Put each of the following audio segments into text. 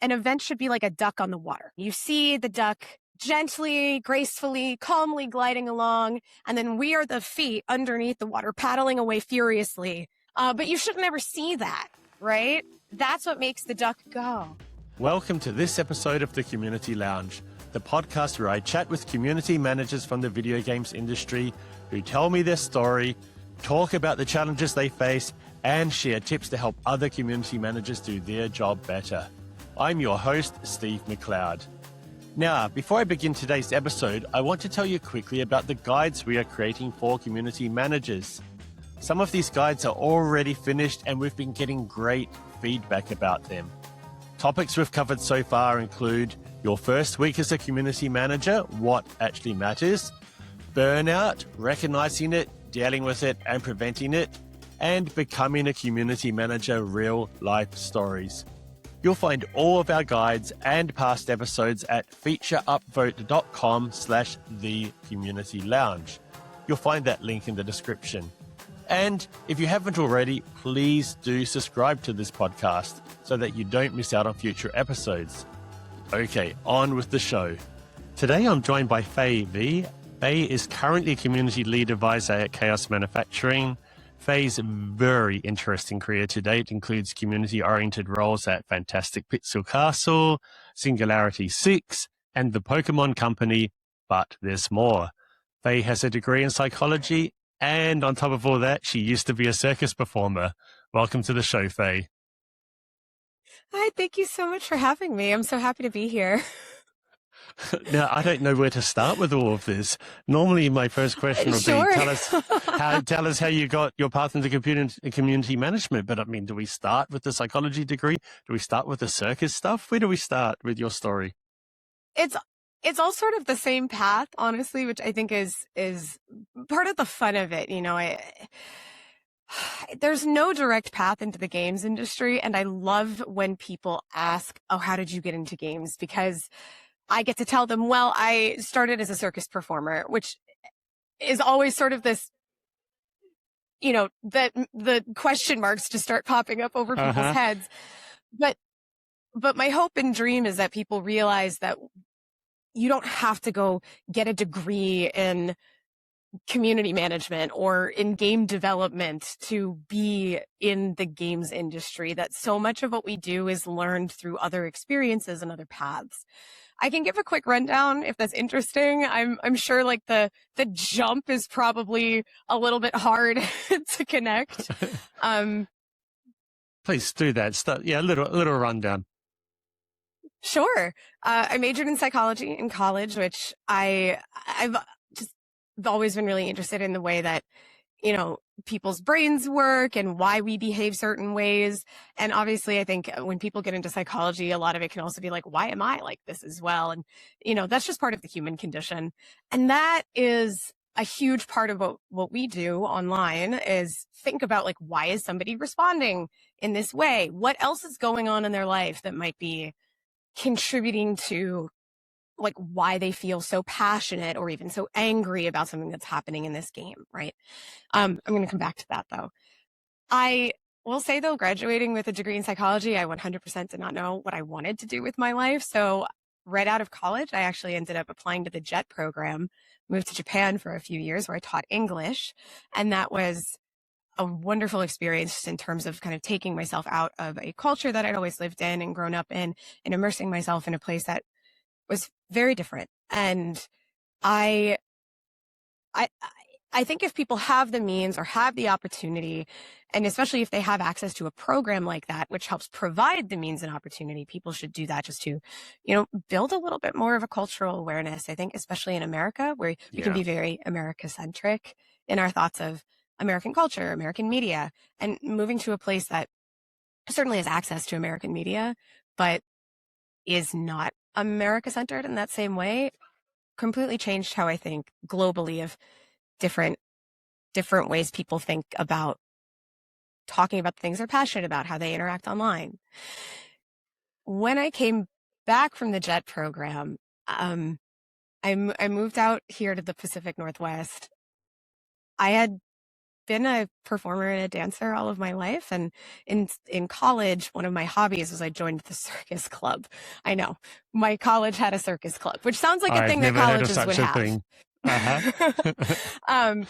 an event should be like a duck on the water. You see the duck gently, gracefully, calmly gliding along, and then we are the feet underneath the water paddling away furiously. But you should never see that, right? That's what makes the duck go. Welcome to this episode of the Community Lounge, the podcast where I chat with community managers from the video games industry who tell me their story, talk about the challenges they face, and share tips to help other community managers do their job better. I'm your host, Steve McLeod. Now, before I begin today's episode, I want to tell you quickly about the guides we are creating for community managers. Some of these guides are already finished and we've been getting great feedback about them. Topics we've covered so far include your first week as a community manager, what actually matters, burnout, recognizing it, dealing with it and preventing it, and becoming a community manager, real life stories. You'll find all of our guides and past episodes at featureupvote.com/thecommunitylounge. You'll find that link in the description. And if you haven't already, please do subscribe to this podcast so that you don't miss out on future episodes. Okay, on with the show. Today I'm joined by Faye V. Faye is currently a community lead advisor at Chaos Manufacturing. Faye's very interesting career to date includes community-oriented roles at Fantastic Pixel Castle, Singularity 6, and the Pokémon Company, but there's more. Faye has a degree in psychology, and on top of all that, she used to be a circus performer. Welcome to the show, Faye. Hi, thank you so much for having me. I'm so happy to be here. Now, I don't know where to start with all of this. Normally, my first question would Sure. be, tell us how you got your path into community management. But I mean, do we start with the psychology degree? Do we start with the circus stuff? Where do we start with your story? It's all sort of the same path, honestly, which I think is part of the fun of it. You know, there's no direct path into the games industry, and I love when people ask, "Oh, how did you get into games?" Because I get to tell them, well, I started as a circus performer, which is always sort of this, you know, that the question marks just start popping up over people's heads. But my hope and dream is that people realize that you don't have to go get a degree in community management or in game development to be in the games industry, that so much of what we do is learned through other experiences and other paths. I can give a quick rundown if that's interesting. I'm sure like the jump is probably a little bit hard to connect. Please do that. A little rundown. Sure. I majored in psychology in college, which I've always been really interested in the way that, you know, people's brains work and why we behave certain ways. And obviously, I think when people get into psychology, a lot of it can also be like, why am I like this as well? And, you know, that's just part of the human condition. And that is a huge part of what we do online is think about like, why is somebody responding in this way? What else is going on in their life that might be contributing to like why they feel so passionate or even so angry about something that's happening in this game, right? I'm going to come back to that though. I will say though, graduating with a degree in psychology, I 100% did not know what I wanted to do with my life. So right out of college, I actually ended up applying to the JET program, moved to Japan for a few years where I taught English. And that was a wonderful experience in terms of kind of taking myself out of a culture that I'd always lived in and grown up in and immersing myself in a place that was very different. And I think if people have the means or have the opportunity, and especially if they have access to a program like that, which helps provide the means and opportunity, people should do that just to, you know, build a little bit more of a cultural awareness. I think, especially in America, where we can be very America-centric in our thoughts of American culture, American media, and moving to a place that certainly has access to American media, but is not America-centered in that same way, completely changed how I think globally of different ways people think about talking about the things they're passionate about, how they interact online. When I came back from the JET program, I moved out here to the Pacific Northwest. I had been a performer and a dancer all of my life. And in college, one of my hobbies was I joined the circus club. I know my college had a circus club, which sounds like a I've thing that never heard of colleges would such a have. thing. Uh-huh.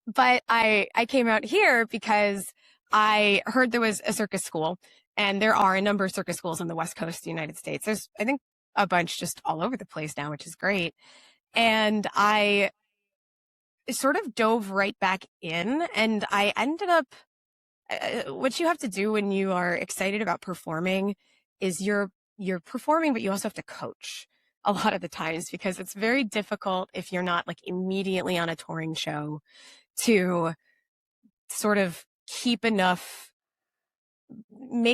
But I came out here because I heard there was a circus school, and there are a number of circus schools on the West Coast of the United States. There's, I think, a bunch just all over the place now, which is great. And I sort of dove right back in, and I ended up, what you have to do when you are excited about performing is you're performing, but you also have to coach a lot of the times, because it's very difficult if you're not like immediately on a touring show to sort of make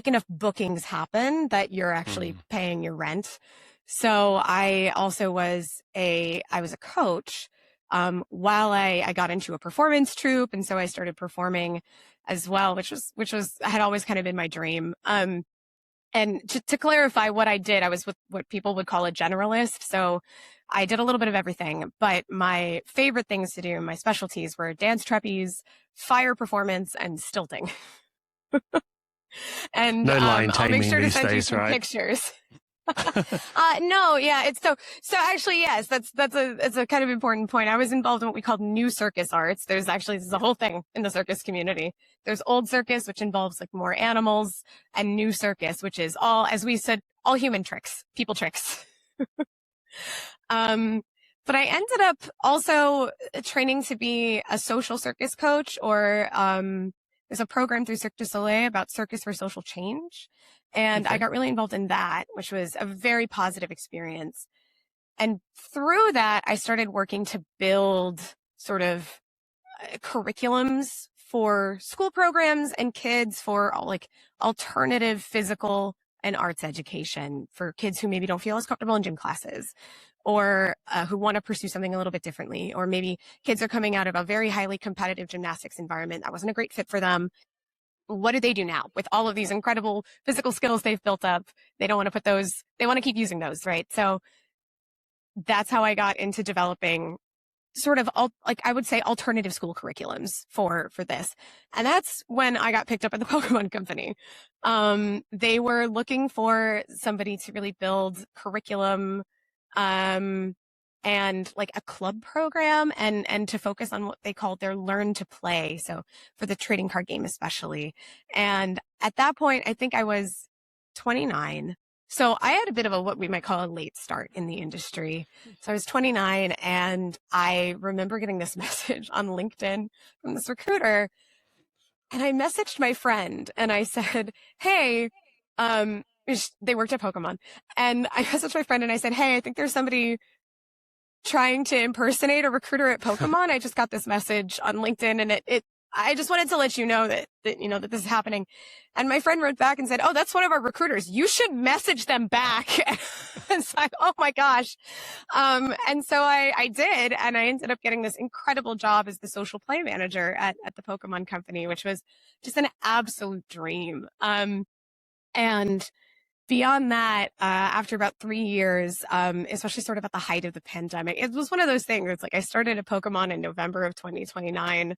enough bookings happen that you're actually paying your rent. So I also I was a coach while I got into a performance troupe, and so I started performing as well, which had always kind of been my dream. And to clarify what I did, I was what people would call a generalist. So I did a little bit of everything, but my favorite things to do, my specialties, were dance, trapeze, fire performance, and stilting. And No lion I'll make taming sure to these send you days, some right? pictures. No, yeah, it's so actually, yes, it's a kind of important point. I was involved in what we called new circus arts. There's a whole thing in the circus community. There's old circus, which involves like more animals, and new circus, which is all, as we said, all human tricks, people tricks. But I ended up also training to be a social circus coach, or there's a program through Cirque du Soleil about circus for social change. And I got really involved in that, which was a very positive experience. And through that, I started working to build sort of curriculums for school programs and kids for like alternative physical and arts education for kids who maybe don't feel as comfortable in gym classes, or who want to pursue something a little bit differently. Or maybe kids are coming out of a very highly competitive gymnastics environment that wasn't a great fit for them. What do they do now with all of these incredible physical skills they've built up? They don't want to they want to keep using those, right? So that's how I got into developing sort of I would say alternative school curriculums for this. And that's when I got picked up at the Pokémon Company. They were looking for somebody to really build curriculum, and like a club program, and to focus on what they called their learn to play. So for the trading card game, especially. And at that point, I think I was 29. So I had a bit of what we might call a late start in the industry. So I was 29, and I remember getting this message on LinkedIn from this recruiter. And I messaged my friend and I said, hey, they worked at Pokemon. And I messaged my friend and I said, hey, I think there's somebody trying to impersonate a recruiter at Pokemon. I just got this message on LinkedIn, and I just wanted to let you know that this is happening. And my friend wrote back and said, oh, that's one of our recruiters. You should message them back. And so oh my gosh. And so I did, and I ended up getting this incredible job as the social play manager at the Pokémon Company, which was just an absolute dream. And beyond that, after about 3 years, especially sort of at the height of the pandemic, it was one of those things. It's like I started at Pokemon in November of 2029.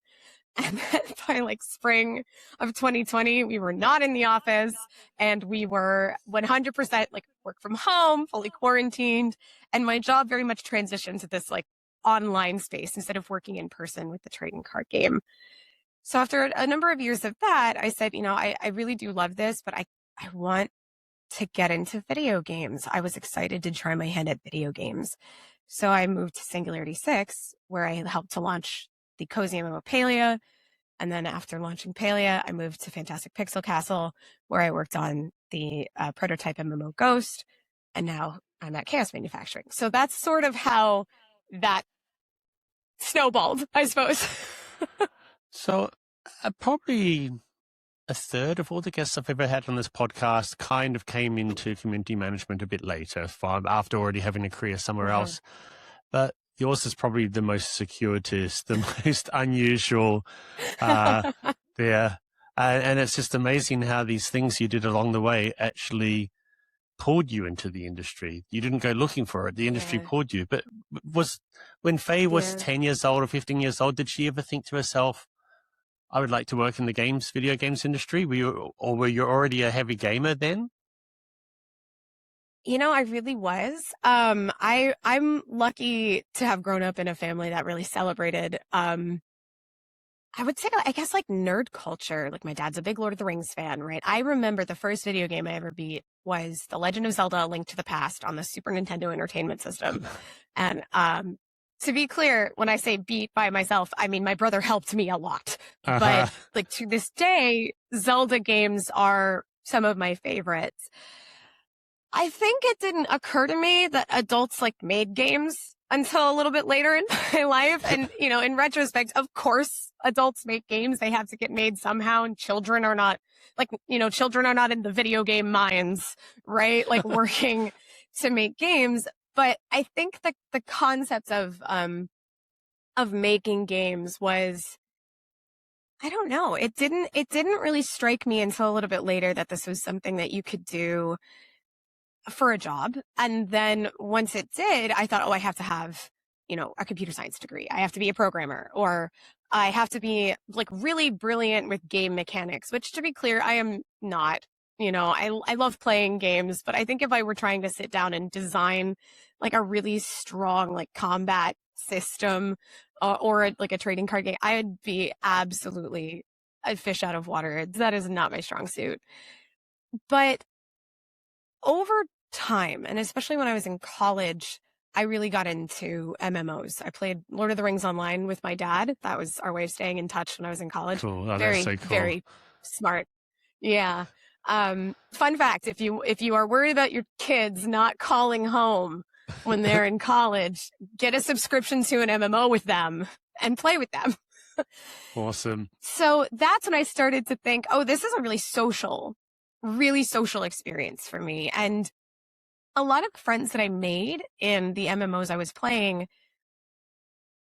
And then by like spring of 2020, we were not in the office, and we were 100% like work from home, fully quarantined. And my job very much transitioned to this like online space instead of working in person with the trading card game. So after a number of years of that, I said, I really do love this, but I want to get into video games. I was excited to try my hand at video games. So I moved to Singularity 6, where I helped to launch the cozy MMO Palia. And then after launching Palia, I moved to Fantastic Pixel Castle, where I worked on the prototype MMO Ghost. And now I'm at Chaos Manufacturing. So that's sort of how that snowballed, I suppose. So probably a third of all the guests I've ever had on this podcast kind of came into community management a bit later, after already having a career somewhere else. But yours is probably the most circuitous, the most unusual there. And it's just amazing how these things you did along the way actually pulled you into the industry. You didn't go looking for it. The industry pulled you. But when Faye was 10 years old or 15 years old, did she ever think to herself, I would like to work in the video games industry? Were you already a heavy gamer then? I really was. I'm lucky to have grown up in a family that really celebrated, I would say, I guess, like nerd culture. Like my dad's a big Lord of the Rings fan, right? I remember the first video game I ever beat was The Legend of Zelda: A Link to the Past on the Super Nintendo Entertainment System. And to be clear, when I say beat by myself, I mean my brother helped me a lot. Uh-huh. But like to this day, Zelda games are some of my favorites. I think it didn't occur to me that adults like made games until a little bit later in my life. And, in retrospect, of course, adults make games. They have to get made somehow. And children are not children are not in the video game mines, right? Like working to make games. But I think that the concept of making games was, I don't know. It didn't really strike me until a little bit later that this was something that you could do for a job. And then once it did, I thought, oh, I have to have, a computer science degree. I have to be a programmer, or I have to be like really brilliant with game mechanics, which, to be clear, I am not. I love playing games, but I think if I were trying to sit down and design like a really strong like combat system or like a trading card game, I would be absolutely a fish out of water. That is not my strong suit. But over time, and especially when I was in college, I really got into MMOs. I played Lord of the Rings online with my dad. That was our way of staying in touch when I was in college. Cool. Oh, that's Very, so cool. very smart. Yeah. Fun fact, if you are worried about your kids not calling home when they're in college, get a subscription to an MMO with them and play with them. Awesome. So that's when I started to think, oh, this is a really social experience for me. And a lot of friends that I made in the MMOs I was playing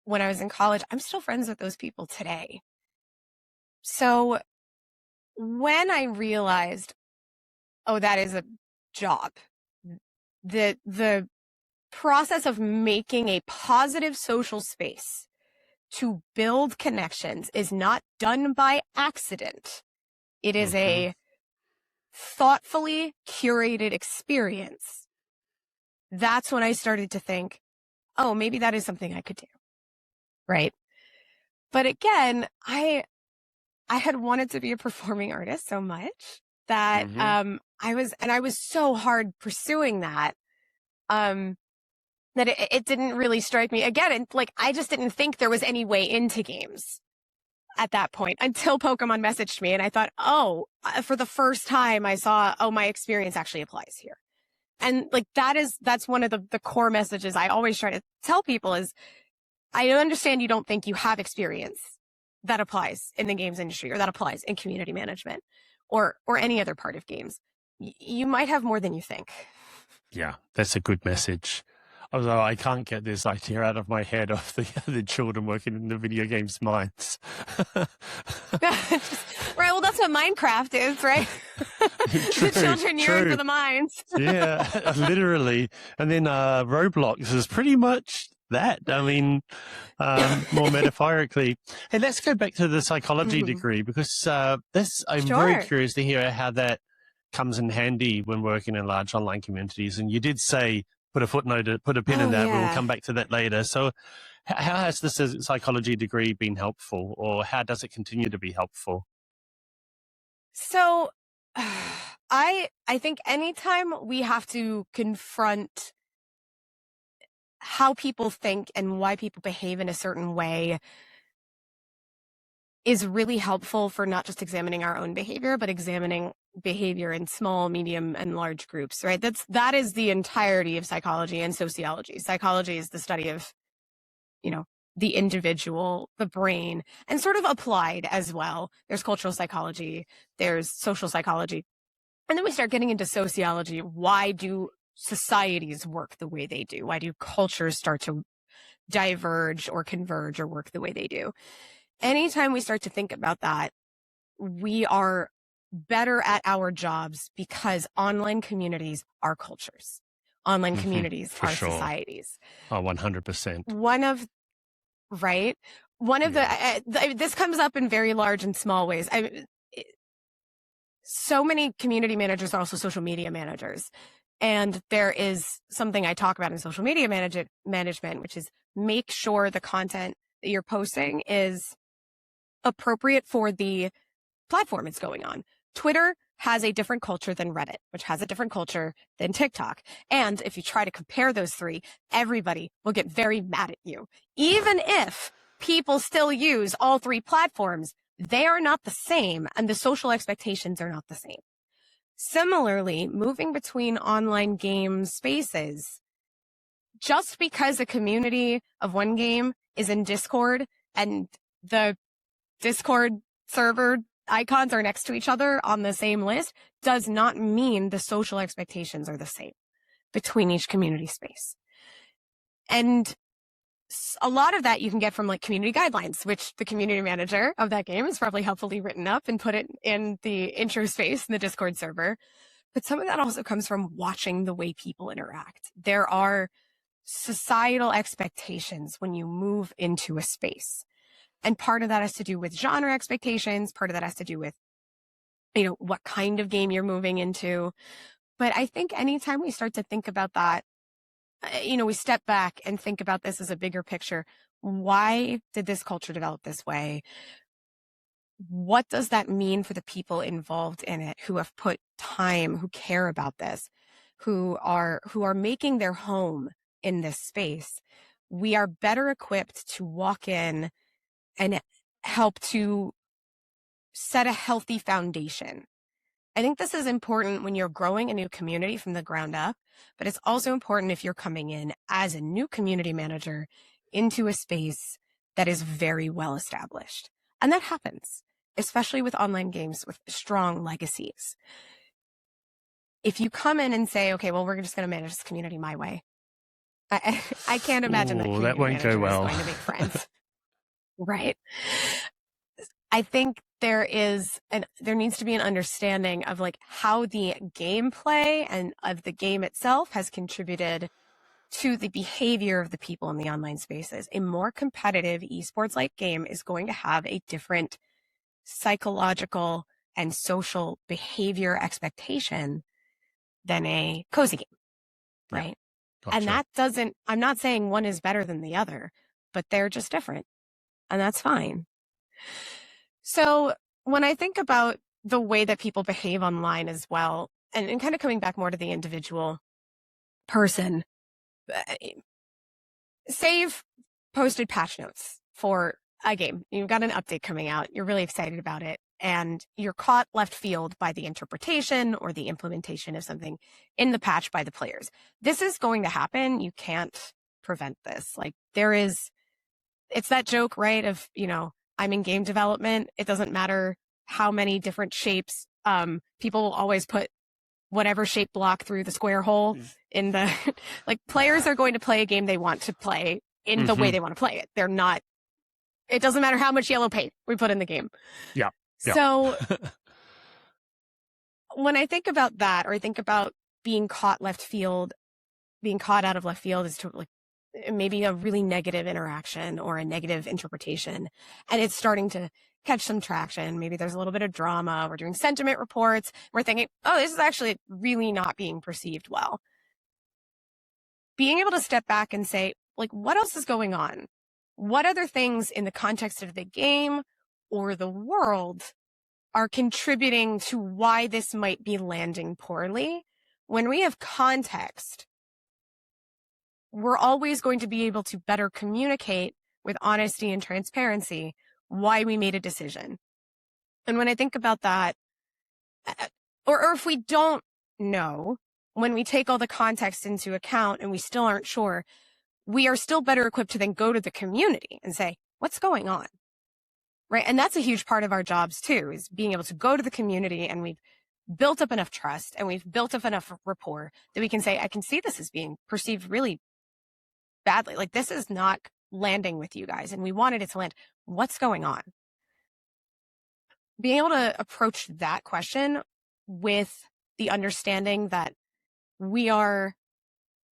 when I was in college, I'm still friends with those people today. So when I realized, oh, that is a job, the process of making a positive social space to build connections is not done by accident. It is a thoughtfully curated experience. That's when I started to think, oh, maybe that is something I could do. Right. But again, I had wanted to be a performing artist so much that I was so hard pursuing that that it didn't really strike me again. And like, I just didn't think there was any way into games at that point until Pokemon messaged me. And I thought, oh, for the first time I saw, oh, my experience actually applies here. And like, that's one of the core messages I always try to tell people is, I understand you don't think you have experience that applies in the games industry or that applies in community management or any other part of games. You might have more than you think. Yeah, that's a good message. Although I can't get this idea out of my head of the children working in the video games mines. Right, well, that's what Minecraft is, right? True, the children yearn for the mines. Yeah, literally. And then Roblox is pretty much that. I mean, more metaphorically. Hey, let's go back to the psychology degree, because I'm very curious to hear how that comes in handy when working in large online communities. And you did say, put a pin in that, but we'll come back to that later. So how has this psychology degree been helpful, or how does it continue to be helpful? So I think anytime we have to confront how people think and why people behave in a certain way is really helpful for not just examining our own behavior, but examining behavior in small, medium, and large groups, right? That is the entirety of psychology and sociology. Psychology is the study of, the individual, the brain, and sort of applied as well. There's cultural psychology, there's social psychology. And then we start getting into sociology. Why do societies work the way they do? Why do cultures start to diverge or converge or work the way they do? Anytime we start to think about that, we are better at our jobs because online communities are cultures. Online communities are societies. Oh, 100%. one of this comes up in very large and small ways. So many community managers are also social media managers. And there is something I talk about in social media management, which is make sure the content that you're posting is appropriate for the platform it's going on. Twitter has a different culture than Reddit, which has a different culture than TikTok. And if you try to compare those three, everybody will get very mad at you. Even if people still use all three platforms, they are not the same, and the social expectations are not the same. Similarly, moving between online game spaces, just because a community of one game is in Discord and the Discord server icons are next to each other on the same list does not mean the social expectations are the same between each community space. And a lot of that you can get from like community guidelines, which the community manager of that game has probably helpfully written up and put it in the intro space in the Discord server. But some of that also comes from watching the way people interact. There are societal expectations when you move into a space. And part of that has to do with genre expectations. Part of that has to do with, what kind of game you're moving into. But I think anytime we start to think about that, we step back and think about this as a bigger picture. Why did this culture develop this way? What does that mean for the people involved in it who have put time, who care about this, who are making their home in this space? We are better equipped to walk in and help to set a healthy foundation. I think this is important when you're growing a new community from the ground up, but it's also important if you're coming in as a new community manager into a space that is very well established. And that happens, especially with online games with strong legacies. If you come in and say, okay, well, we're just going to manage this community my way, I can't imagine that community manager is going to make friends. Right. I think there needs to be an understanding of like how the gameplay and of the game itself has contributed to the behavior of the people in the online spaces. A more competitive esports-like game is going to have a different psychological and social behavior expectation than a cozy game, right? Yeah, gotcha. And that I'm not saying one is better than the other, but they're just different, and that's fine. So when I think about the way that people behave online as well, and kind of coming back more to the individual person, say you've posted patch notes for a game. You've got an update coming out. You're really excited about it. And you're caught left field by the interpretation or the implementation of something in the patch by the players. This is going to happen. You can't prevent this. Like it's that joke, right? Of, I'm in game development. It doesn't matter how many different shapes. People will always put whatever shape block through the square hole in the, like players are going to play a game they want to play in the way they want to play it. It doesn't matter how much yellow paint we put in the game. Yeah. So when I think about that, or I think about being caught out of left field is to like maybe a really negative interaction or a negative interpretation, and it's starting to catch some traction. Maybe there's a little bit of drama. We're doing sentiment reports. We're thinking, oh, this is actually really not being perceived well. Being able to step back and say, like, what else is going on? What other things in the context of the game or the world are contributing to why this might be landing poorly? When we have context, we're always going to be able to better communicate with honesty and transparency why we made a decision. And when I think about that, or if we don't know, when we take all the context into account and we still aren't sure, we are still better equipped to then go to the community and say, what's going on? Right. And that's a huge part of our jobs too, is being able to go to the community, and we've built up enough trust and we've built up enough rapport that we can say, I can see this as being perceived really badly. Like, this is not landing with you guys, and we wanted it to land. What's going on? Being able to approach that question with the understanding that we are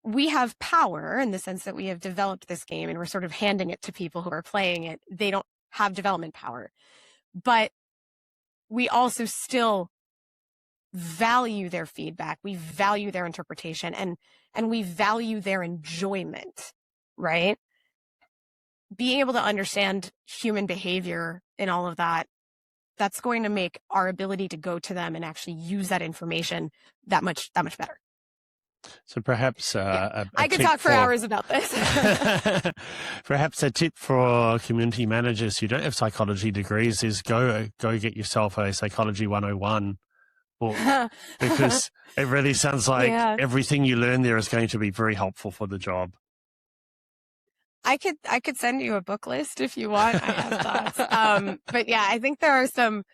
we have power in the sense that we have developed this game and we're sort of handing it to people who are playing it. They don't have development power, but we also still value their feedback. We value their interpretation and we value their enjoyment, right? Being able to understand human behavior and all of that, that's going to make our ability to go to them and actually use that information that much better. So perhaps I could talk for hours about this. Perhaps a tip for community managers who don't have psychology degrees is go get yourself a Psychology 101 book, because it really sounds like everything you learn there is going to be very helpful for the job. I could send you a book list if you want. I have thoughts. But yeah, I think there are some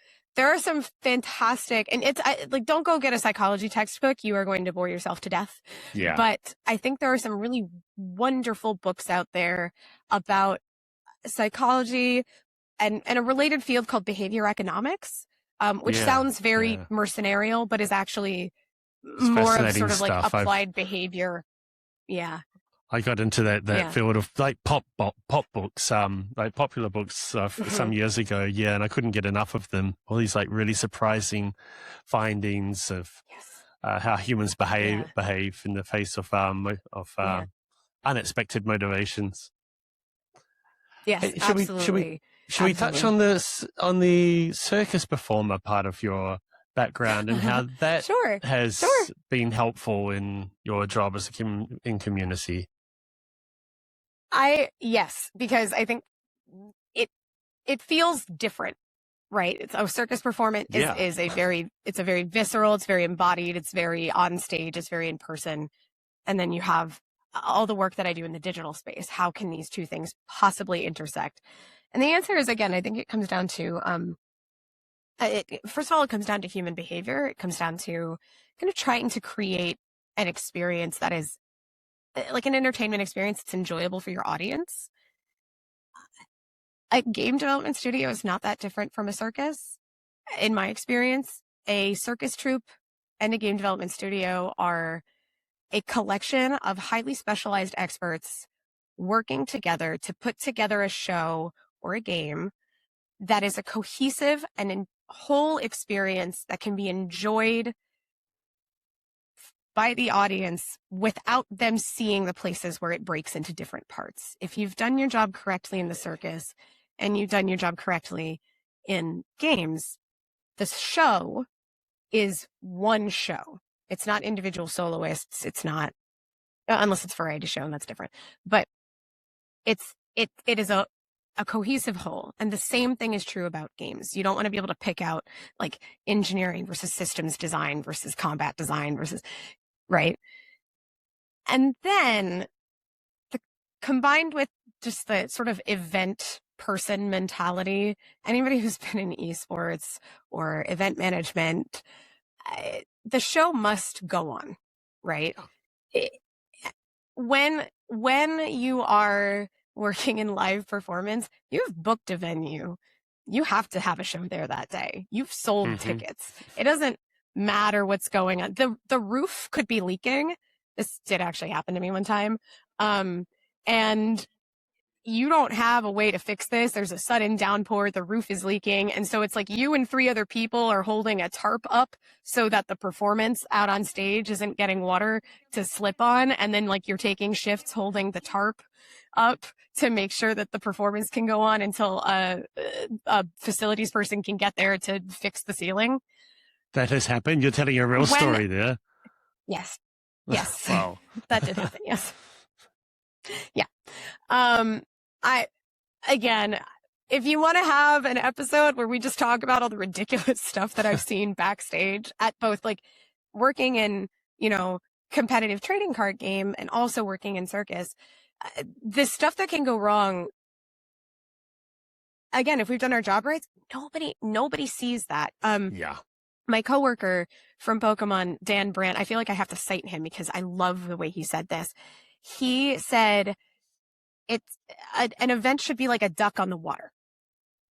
fantastic, and it's like, don't go get a psychology textbook. You are going to bore yourself to death. Yeah. But I think there are some really wonderful books out there about psychology and a related field called behavior economics, which sounds very mercenarial, but is actually more of sort of like applied behavior. Yeah. I got into that field of like pop books, like popular books some years ago. Yeah. And I couldn't get enough of them. All these like really surprising findings of how humans behave in the face of unexpected motivations. Yes, hey, absolutely. Should we touch on the circus performer part of your background and how that has been helpful in your job as in community? Yes, because I think it feels different, right? It's a circus performance is a very visceral, it's very embodied, it's very on stage, it's very in person. And then you have all the work that I do in the digital space. How can these two things possibly intersect? And the answer is, again, I think it comes down to, first of all, it comes down to human behavior. It comes down to kind of trying to create an experience that is like an entertainment experience. It's enjoyable for your audience. A game development studio is not that different from a circus. In my experience, a circus troupe and a game development studio are a collection of highly specialized experts working together to put together a show or a game that is a cohesive and whole experience that can be enjoyed by the audience without them seeing the places where it breaks into different parts. If you've done your job correctly in the circus and you've done your job correctly in games, the show is one show. It's not individual soloists. It's not, unless it's a variety show, and that's different. But it is a cohesive whole. And the same thing is true about games. You don't want to be able to pick out like engineering versus systems design versus combat design versus, right? And then combined with just the sort of event person mentality, anybody who's been in esports or event management, the show must go on, right? When you are working in live performance, you've booked a venue. You have to have a show there that day. You've sold tickets. It doesn't matter what's going on. The roof could be leaking. This did actually happen to me one time. And you don't have a way to fix this. There's a sudden downpour. The roof is leaking. And so it's like you and 3 other people are holding a tarp up so that the performance out on stage isn't getting water to slip on. And then like you're taking shifts holding the tarp up to make sure that the performance can go on until a facilities person can get there to fix the ceiling. That has happened. You're telling a real story there. Yes. Yes. Wow. That did happen. Yes. Yeah. Again, if you want to have an episode where we just talk about all the ridiculous stuff that I've seen backstage at both like working in, competitive trading card game and also working in circus, the stuff that can go wrong. Again, if we've done our job right, nobody sees that. My coworker from Pokemon, Dan Brandt, I feel like I have to cite him because I love the way he said this. He said, it's an event should be like a duck on the water.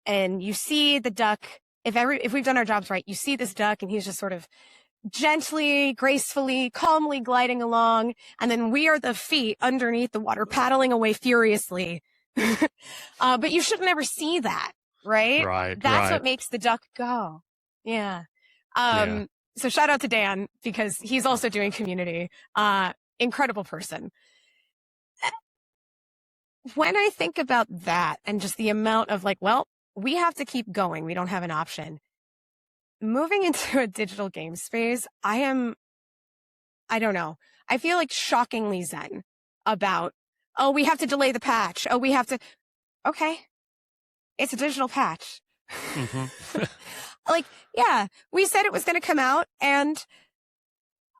And you see the duck, if we've done our jobs right, you see this duck and he's just sort of gently, gracefully, calmly gliding along, and then we are the feet underneath the water paddling away furiously. But you should never see that, right? Right, That's right. what makes the duck go. Yeah. Yeah. So shout out to Dan because he's also doing community. Incredible person. When I think about that and just the amount of like, well, we have to keep going. We don't have an option. Moving into a digital game space, I don't know. I feel like shockingly zen about, oh, we have to delay the patch. Oh, we have to, okay, it's a digital patch. Mm-hmm. Like, yeah, we said it was going to come out and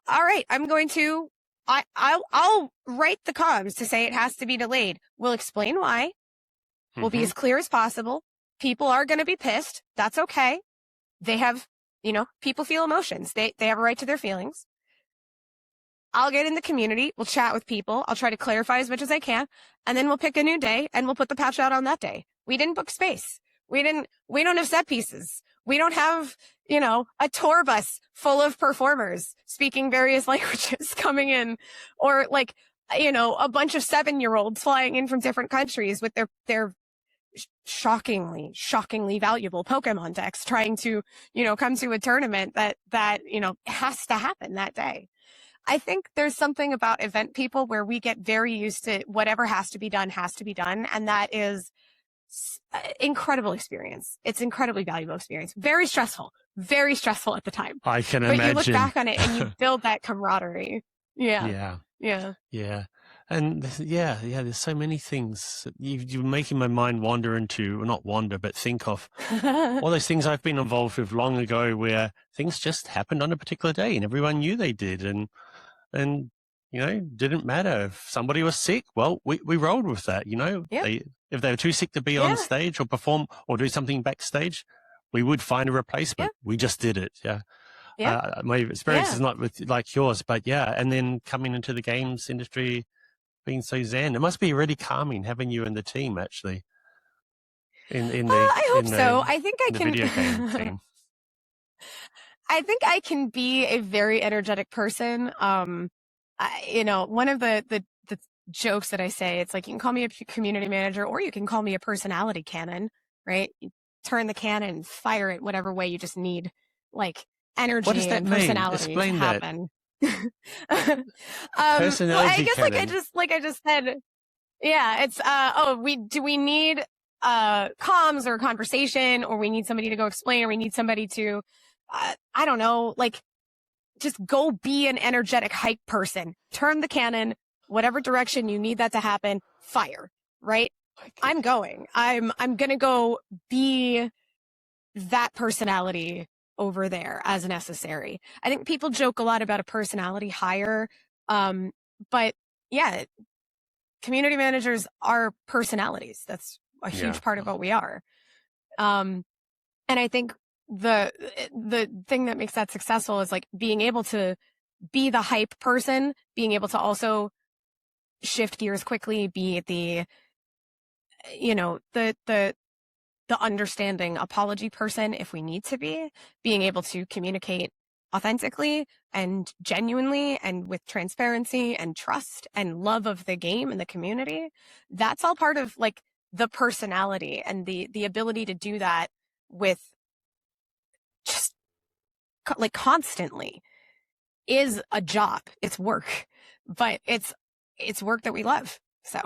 all right, I'll write the comms to say it has to be delayed. We'll explain why. We'll be as clear as possible. People are going to be pissed. That's okay. They have, people feel emotions. They have a right to their feelings. I'll get in the community. We'll chat with people. I'll try to clarify as much as I can. And then we'll pick a new day and we'll put the patch out on that day. We didn't book space. We don't have set pieces. We don't have, a tour bus full of performers speaking various languages coming in or like, a bunch of 7-year-olds flying in from different countries with their shockingly valuable Pokemon decks trying to, come to a tournament that, has to happen that day. I think there's something about event people where we get very used to whatever has to be done. And that is incredible experience. It's incredibly valuable experience. Very stressful at the time. I can but imagine. You look back on it and you build that camaraderie. Yeah. And there's so many things. You're making my mind wander into, not wander, but think of all those things I've been involved with long ago where things just happened on a particular day and everyone knew they did. And didn't matter. If somebody was sick, well, we rolled with that, if they were too sick to be on stage or perform or do something backstage, we would find a replacement. We just did it. My experience is not with like yours, but and then coming into the games industry, being so zen, it must be really calming having you in the team actually. I hope so. I think I can. Video game team. I think I can be a very energetic person. One of the jokes that I say, it's like, you can call me a community manager or you can call me a personality cannon, right? You turn the cannon, fire it whatever way you just need, like energy what does that and mean? personality Explain to that. happen. Personality I guess cannon. like I just said, yeah, it's, we need comms or conversation, or we need somebody to go explain, or we need somebody to, I don't know, like just go be an energetic hype person, turn the cannon, whatever direction you need that to happen, fire, right? I'm going, I'm going to go be that personality over there as necessary. I think people joke a lot about a personality hire. But yeah, community managers are personalities. That's a huge part of what we are. And I think the thing that makes that successful is like being able to be the hype person, being able to also shift gears quickly, be the, the understanding apology person if we need to be, being able to communicate authentically and genuinely and with transparency and trust and love of the game and the community. That's all part of like the personality, and the ability to do that with just like constantly is a job. It's work, but it's work that we love. So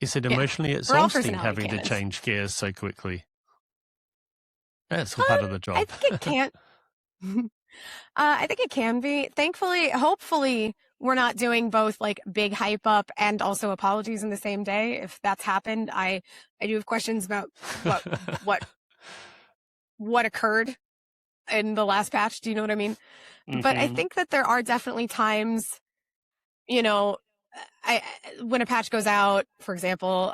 is it emotionally exhausting having to change gears so quickly? That's part of the job. I think it can't. I think it can be. Thankfully, hopefully, we're not doing both like big hype up and also apologies in the same day. If that's happened, I do have questions about what occurred in the last patch. Do you know what I mean? Mm-hmm. But I think that there are definitely times, when a patch goes out, for example,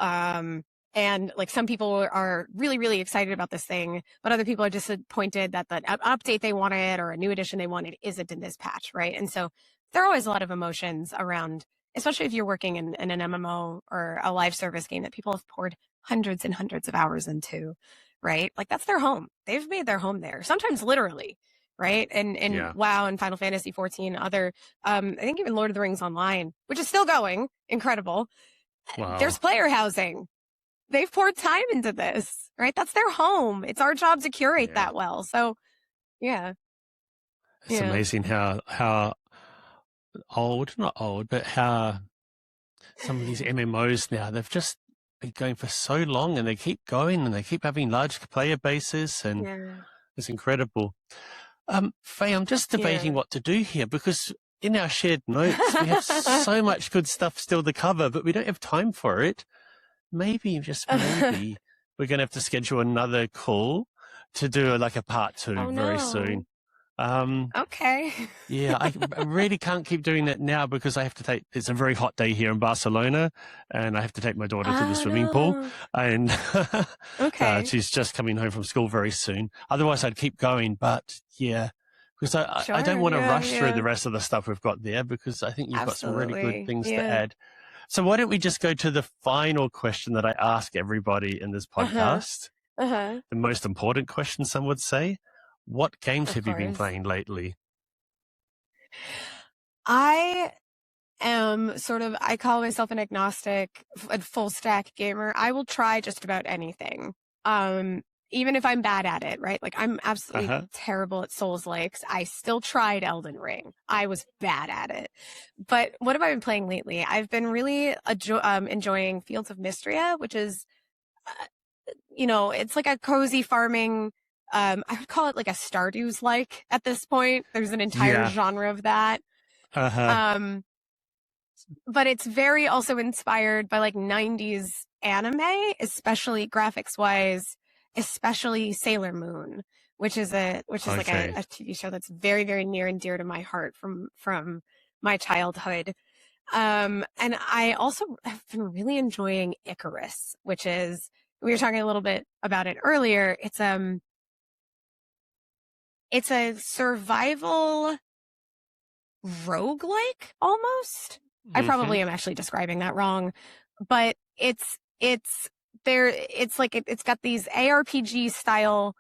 and like some people are really, really excited about this thing, but other people are disappointed that the update they wanted or a new edition they wanted isn't in this patch, right? And so there are always a lot of emotions around, especially if you're working in an MMO or a live service game that people have poured hundreds and hundreds of hours into, right? Like that's their home. They've made their home there, sometimes literally. right? And Yeah. WoW and Final Fantasy 14, other, I think even Lord of the Rings Online, which is still going, incredible. There's Wow. player housing. They've poured time into this, right? That's their home. It's our job to curate Yeah. that well. So yeah, It's yeah. amazing how old, not old, but how some of these MMOs now, they've just been going for so long and they keep going and they keep having large player bases and Yeah, it's incredible. Faye, I'm just debating yeah. what to do here because in our shared notes, we have so much good stuff still to cover, but we don't have time for it. Maybe, just maybe, we're going to have to schedule another call to do like a part 2 Oh very soon. no. Okay. Yeah, I really can't keep doing that now because I have to it's a very hot day here in Barcelona and I have to take my daughter to the Oh swimming pool no. and Okay. she's just coming home from school very soon. Otherwise I'd keep going, but yeah, because I don't Sure. want to Yeah, rush through the yeah. rest of the stuff we've got there because I think you've got some really good Absolutely. things to Yeah. add. So why don't we just go to the final question that I ask everybody in this Uh-huh. podcast? Uh-huh. The most important question, some would say. What games Of have you been course. playing lately? I am I call myself an agnostic, a full stack gamer. I will try just about anything. Um, Even if I'm bad at it, right? Like I'm absolutely Uh-huh. terrible at Souls-likes. I still tried Elden Ring. I was bad at it. But what have I been playing lately? I've been really enjoying Fields of Mystria, which is, it's like a cozy farming. I would call it like a Stardew's like at this point. There's an entire Yeah. genre of that. Uh-huh. Um, but it's very also inspired by like 90s anime, especially graphics wise, especially Sailor Moon, which is like Okay. a TV show that's very, very near and dear to my heart from my childhood. And I also have been really enjoying Icarus, which is, we were talking a little bit about it earlier. It's a survival roguelike almost. I Mm-hmm. probably am actually describing that wrong, but it's there. It's like it's got these ARPG style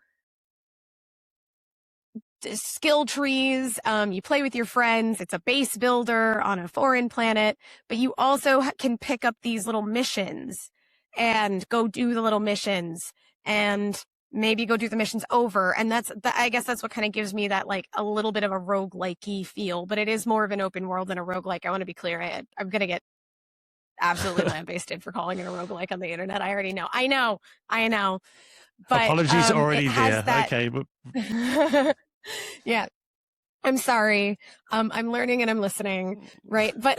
skill trees. You play with your friends. It's a base builder on a foreign planet, but you also can pick up these little missions and go do the little missions and maybe go do the missions over. And I guess that's what kind of gives me that like a little bit of a roguelike-y feel, but it is more of an open world than a roguelike. I want to be clear. I'm going to get absolutely lambasted for calling it a roguelike on the internet. I already know. I know. But Apologies it already has there. that. Okay. Yeah, I'm sorry. I'm learning and I'm listening, right? But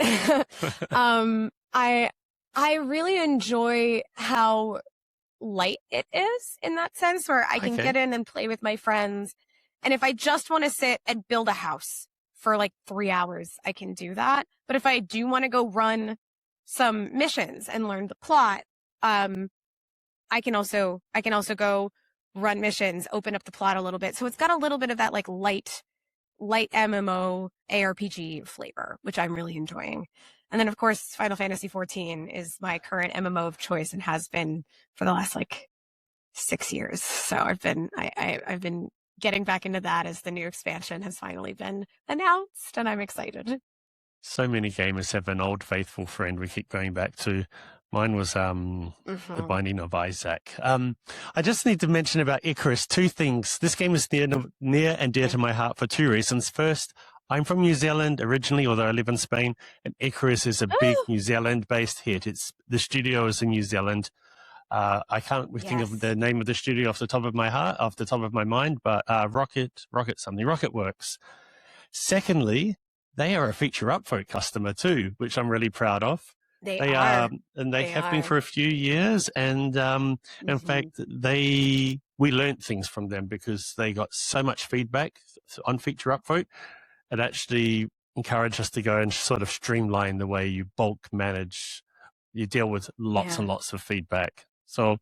um, I I really enjoy how light it is in that sense, where I can Okay. get in and play with my friends. And if I just want to sit and build a house for like 3 hours, I can do that. But if I do want to go run some missions and learn the plot, um, I can also go run missions, open up the plot a little bit. So it's got a little bit of that like light MMO ARPG flavor, which I'm really enjoying. And then of course, Final Fantasy 14 is my current MMO of choice and has been for the last like 6 years. So I've been getting back into that as the new expansion has finally been announced, and I'm excited. So many gamers have an old faithful friend we keep going back to. Mine was The Mm-hmm. Binding of Isaac. I just need to mention about Icarus two things. This game is near and dear Yeah. to my heart for two reasons. First, I'm from New Zealand originally, although I live in Spain, and Icarus is a big Oh, New Zealand-based hit. The studio is in New Zealand. I can't think of yes. the name of the studio off the top of my mind, but Rocket Works. Secondly, they are a feature upvote customer too, which I'm really proud of. They They are, are. and they They have been are. for a few years. And in Mm-hmm. fact, we learned things from them because they got so much feedback on feature upvote. It actually encouraged us to go and sort of streamline the way you bulk manage. You deal with lots Yeah. and lots of feedback. So,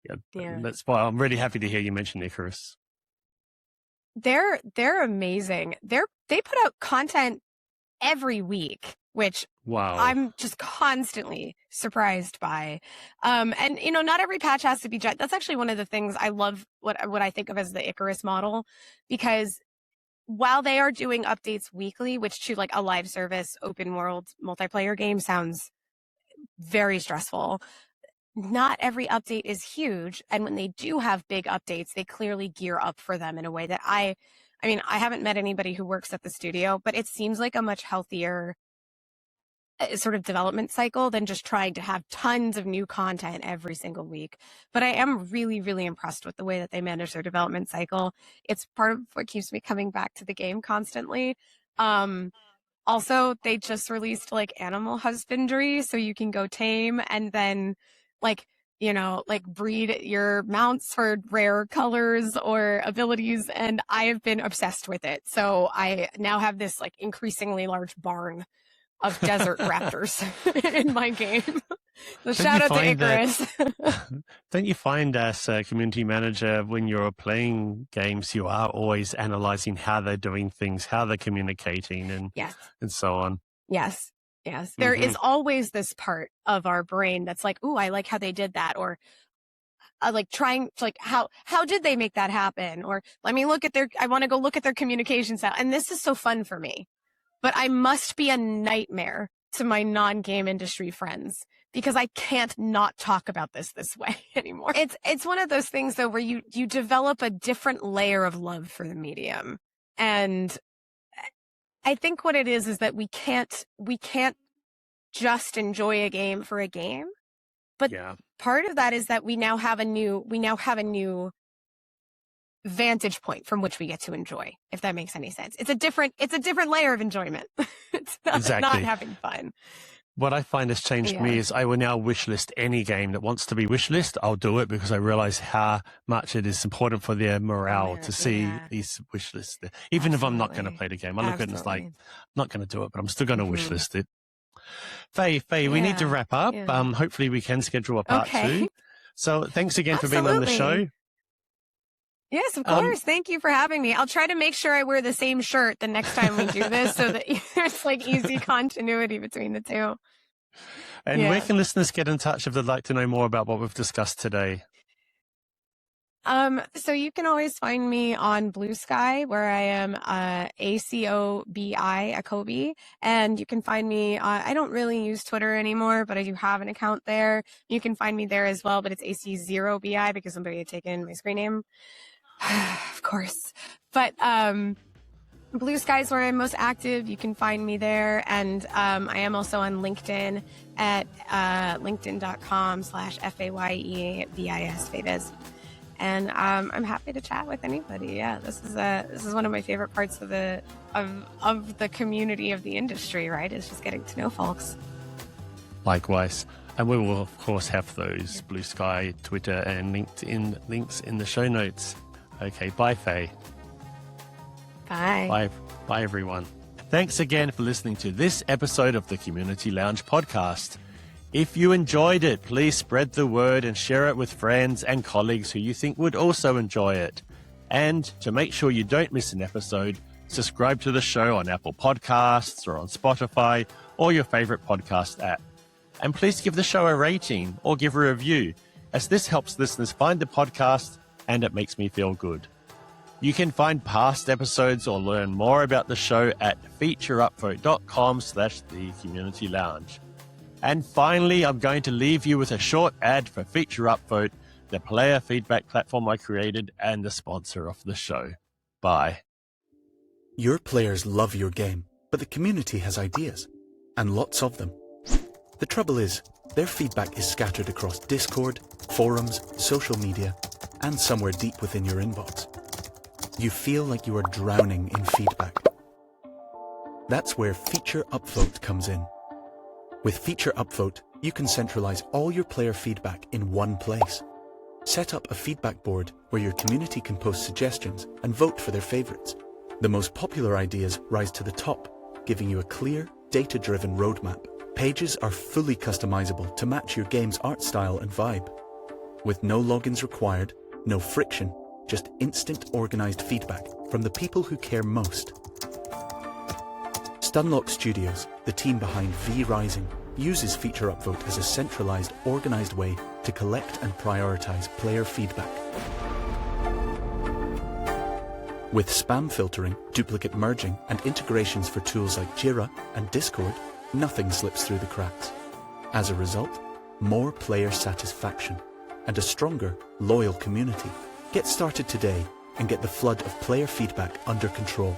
yeah, Yeah. that's why I'm really happy to hear you mention Icarus. They're amazing. They put out content every week, which Wow. I'm just constantly surprised by. And not every patch has to be that's actually one of the things I love, what I think of as the Icarus model, because while they are doing updates weekly, which to like a live service open world multiplayer game sounds very stressful, not every update is huge. And when they do have big updates, they clearly gear up for them in a way that I mean, I haven't met anybody who works at the studio, but it seems like a much healthier sort of development cycle than just trying to have tons of new content every single week. But I am really, really impressed with the way that they manage their development cycle. It's part of what keeps me coming back to the game constantly. Also, they just released like animal husbandry, so you can go tame and then like, you know, like breed your mounts for rare colors or abilities. And I have been obsessed with it. So I now have this like increasingly large barn of desert raptors in my game. So shout out to Icarus. Don't you find as a community manager, when you're playing games, you are always analyzing how they're doing things, how they're communicating, and Yes. and so on? Yes. Yes. There is always this part of our brain that's like, ooh, I like how they did that. Or like trying to like, how did they make that happen? Or let me look at I want to go look at their communication style. And this is so fun for me. But I must be a nightmare to my non-game industry friends because I can't not talk about this way anymore. It's one of those things though where you develop a different layer of love for the medium. And I think what it is that we can't just enjoy a game for a game. But part of that is that we now have a new vantage point from which we get to enjoy, if that makes any sense. It's a different layer of enjoyment. It's not having fun. What I find has changed me is I will now wishlist any game that wants to be wishlisted. I'll do it because I realize how much it is important for their morale to see these wishlists. Even if I'm not going to play the game, I look at it and it's like, I'm not going to do it, but I'm still going to wishlist it. Faye, we need to wrap up. Hopefully we can schedule a part 2. So thanks again for being on the show. Yes, of course. Thank you for having me. I'll try to make sure I wear the same shirt the next time we do this so that there's like easy continuity between the two. And where can listeners get in touch if they'd like to know more about what we've discussed today? So you can always find me on Blue Sky, where I am Akobi, and you can find me. I don't really use Twitter anymore, but I do have an account there. You can find me there as well, but it's AC0BI because somebody had taken my screen name. Of course. But Blue Sky is where I'm most active. You can find me there. And I am also on LinkedIn at linkedin.com/FAYEVIS, Faviz. And I'm happy to chat with anybody. Yeah, this is one of my favorite parts of the community of the industry, right? Is just getting to know folks. Likewise. And we will, of course, have those Blue Sky, Twitter, and LinkedIn links in the show notes. Okay, bye, Faye. Bye. Bye, everyone. Thanks again for listening to this episode of the Community Lounge podcast. If you enjoyed it, please spread the word and share it with friends and colleagues who you think would also enjoy it. And to make sure you don't miss an episode, subscribe to the show on Apple Podcasts or on Spotify or your favorite podcast app. And please give the show a rating or give a review, as this helps listeners find the podcast and it makes me feel good. You can find past episodes or learn more about the show at featureupvote.com/thecommunitylounge. And finally, I'm going to leave you with a short ad for Feature Upvote, the player feedback platform I created and the sponsor of the show. Bye. Your players love your game, but the community has ideas, and lots of them. The trouble is, their feedback is scattered across Discord, forums, social media, and somewhere deep within your inbox. You feel like you are drowning in feedback. That's where Feature Upvote comes in. With Feature Upvote, you can centralize all your player feedback in one place. Set up a feedback board where your community can post suggestions and vote for their favorites. The most popular ideas rise to the top, giving you a clear, data-driven roadmap. Pages are fully customizable to match your game's art style and vibe. With no logins required, no friction, just instant organized feedback from the people who care most. Stunlock Studios, the team behind V Rising, uses Feature Upvote as a centralized, organized way to collect and prioritize player feedback. With spam filtering, duplicate merging, and integrations for tools like Jira and Discord, nothing slips through the cracks. As a result, more player satisfaction and a stronger, loyal community. Get started today and get the flood of player feedback under control.